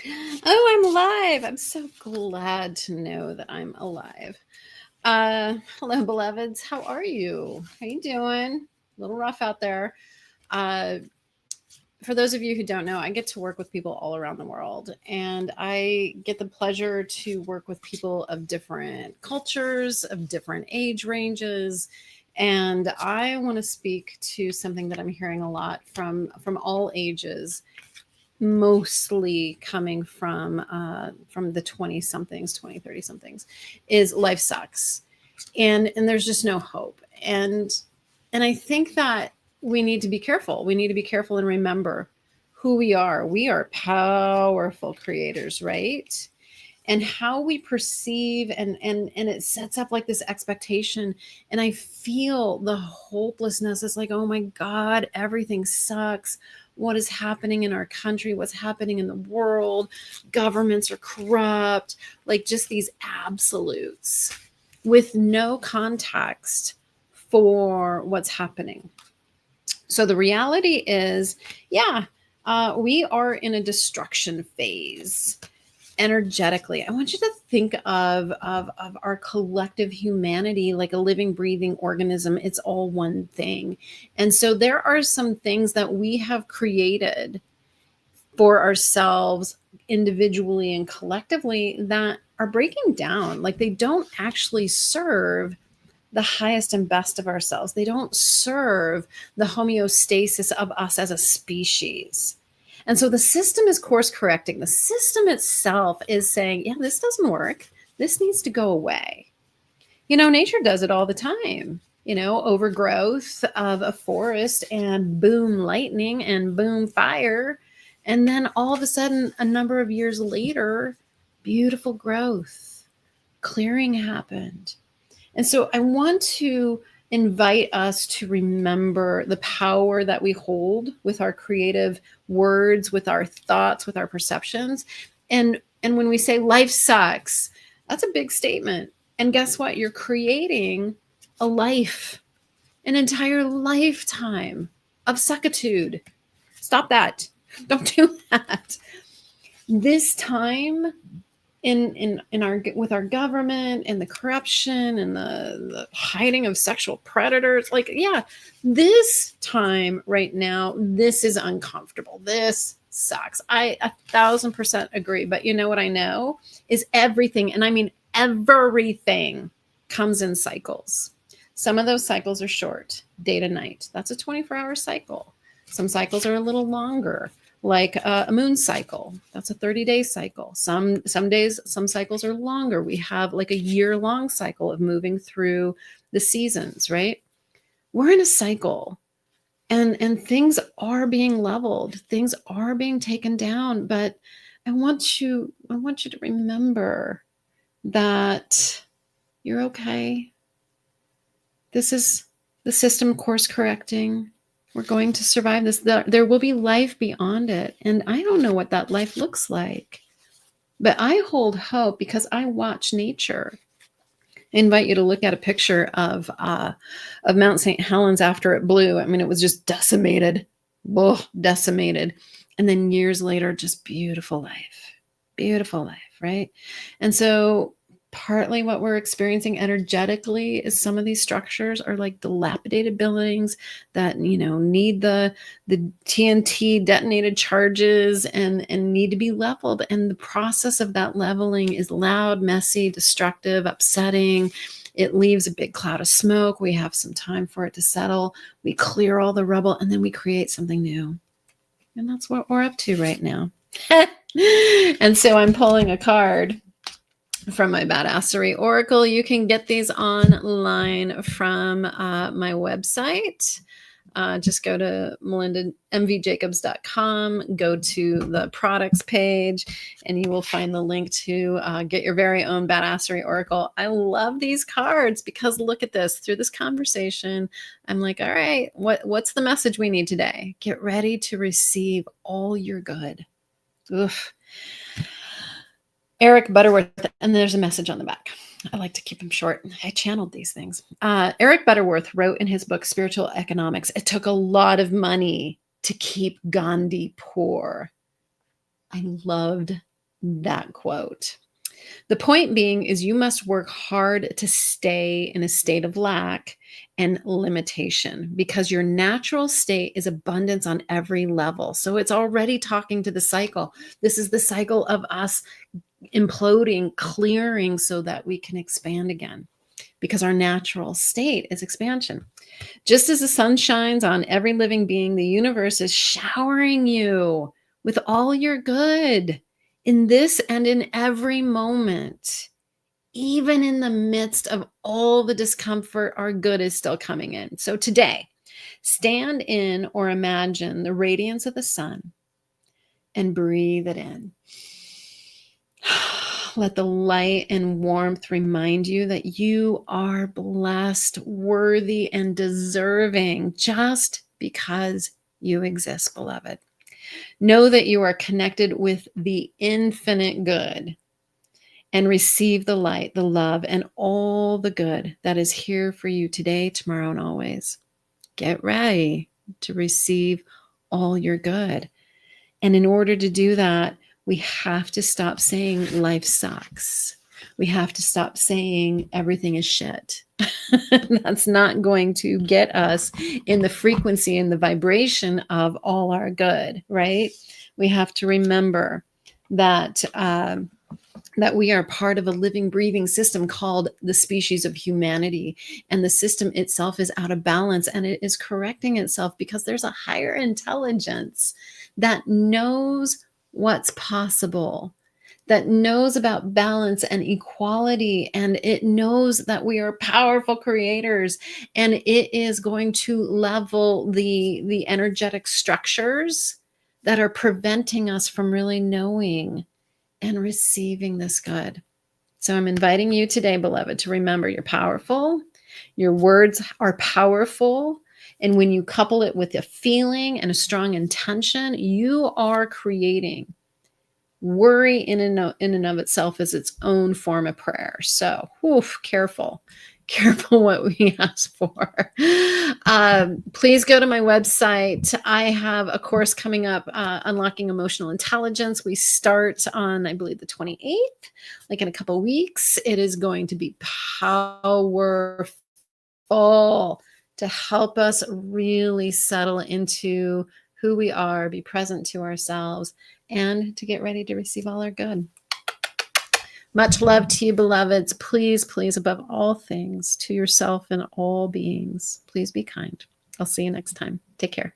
Oh, I'm alive. I'm so glad to know that I'm alive. Hello, beloveds. How are you? How you doing? A little rough out there. Uh, for those of you who don't know, I get to work with people all around the world, and I get the pleasure to work with people of different cultures, of different age ranges. And I want to speak to something that I'm hearing a lot from all ages, mostly coming from the 20 somethings, 20, 30 somethings, is life sucks. And there's just no hope. And I think that we need to be careful. We need to be careful and remember who we are. We are powerful creators, right? And how we perceive and it sets up like this expectation, and I feel the hopelessness. It's like, oh my god, everything sucks. What is happening in our country? What's happening in the world? Governments are corrupt. Like, just these absolutes with no context for what's happening. So the reality is, yeah, we are in a destruction phase energetically. I want you to think of our collective humanity like a living, breathing organism. It's all one thing. And so there are some things that we have created for ourselves individually and collectively that are breaking down. Like, they don't actually serve the highest and best of ourselves. They don't serve the homeostasis of us as a species. And so the system is course correcting. The system itself is saying, yeah, this doesn't work. This needs to go away. Nature does it all the time. Overgrowth of a forest and boom, lightning and boom, fire. And then all of a sudden, a number of years later, beautiful growth, clearing happened. And so I want to invite us to remember the power that we hold with our creative words, with our thoughts, with our perceptions. And when we say life sucks, that's a big statement. And guess what? You're creating a life, an entire lifetime of suckitude. Stop that. Don't do that. This time in our with our government and the corruption and the hiding of sexual predators, like, yeah, this time right now, this is uncomfortable. This sucks. I 1,000% agree. But you know what I know is everything, and I mean everything, comes in cycles. Some of those cycles are short, day to night. That's a 24-hour cycle. Some cycles are a little longer, like a moon cycle. That's a 30-day cycle. Some days, some cycles are longer. We have like a year-long cycle of moving through the seasons, right? We're in a cycle, and things are being leveled. Things are being taken down. But I want you to remember that you're okay. This is the system course correcting. We're going to survive this. There will be life beyond it. And I don't know what that life looks like. But I hold hope because I watch nature. I invite you to look at a picture of Mount St. Helens after it blew. I mean, it was just decimated. Decimated. And then years later, just beautiful life, right? And so partly what we're experiencing energetically is some of these structures are like dilapidated buildings that need the TNT detonated charges and need to be leveled. And the process of that leveling is loud, messy, destructive, upsetting. It leaves a big cloud of smoke. We have some time for it to settle. We clear all the rubble, and then we create something new. And that's what we're up to right now. And so I'm pulling a card from my Badassery Oracle. You can get these online from my website. Just go to melindamvjacobs.com, go to the products page, and you will find the link to get your very own Badassery Oracle. I love these cards because look at this. Through this conversation, I'm like, all right, what's the message we need today? Get ready to receive all your good. Oof. Eric Butterworth, and there's a message on the back. I like to keep them short. I channeled these things. Eric Butterworth wrote in his book, Spiritual Economics, it took a lot of money to keep Gandhi poor. I loved that quote. The point being is you must work hard to stay in a state of lack and limitation because your natural state is abundance on every level. So it's already talking to the cycle. This is the cycle of us imploding, clearing so that we can expand again because our natural state is expansion. Just as the sun shines on every living being, the universe is showering you with all your good in this and in every moment. Even in the midst of all the discomfort, our good is still coming in. So today, stand in or imagine the radiance of the sun and breathe it in. Let the light and warmth remind you that you are blessed, worthy, and deserving just because you exist, beloved. Know that you are connected with the infinite good and receive the light, the love, and all the good that is here for you today, tomorrow, and always. Get ready to receive all your good. And in order to do that, we have to stop saying life sucks. We have to stop saying everything is shit. That's not going to get us in the frequency and the vibration of all our good, right? We have to remember that that we are part of a living, breathing system called the species of humanity. And the system itself is out of balance and it is correcting itself because there's a higher intelligence that knows what's possible, that knows about balance and equality, and it knows that we are powerful creators, and it is going to level the energetic structures that are preventing us from really knowing and receiving this good. So I'm inviting you today, beloved, to remember you're powerful. Your words are powerful. And when you couple it with a feeling and a strong intention, you are creating. Worry in and of itself is its own form of prayer. So, careful what we ask for. Please go to my website. I have a course coming up, Unlocking Emotional Intelligence. We start on, I believe, the 28th, like in a couple of weeks. It is going to be powerful to help us really settle into who we are, be present to ourselves, and to get ready to receive all our good. Much love to you, beloveds. Please, please, above all things, to yourself and all beings, please be kind. I'll see you next time. Take care.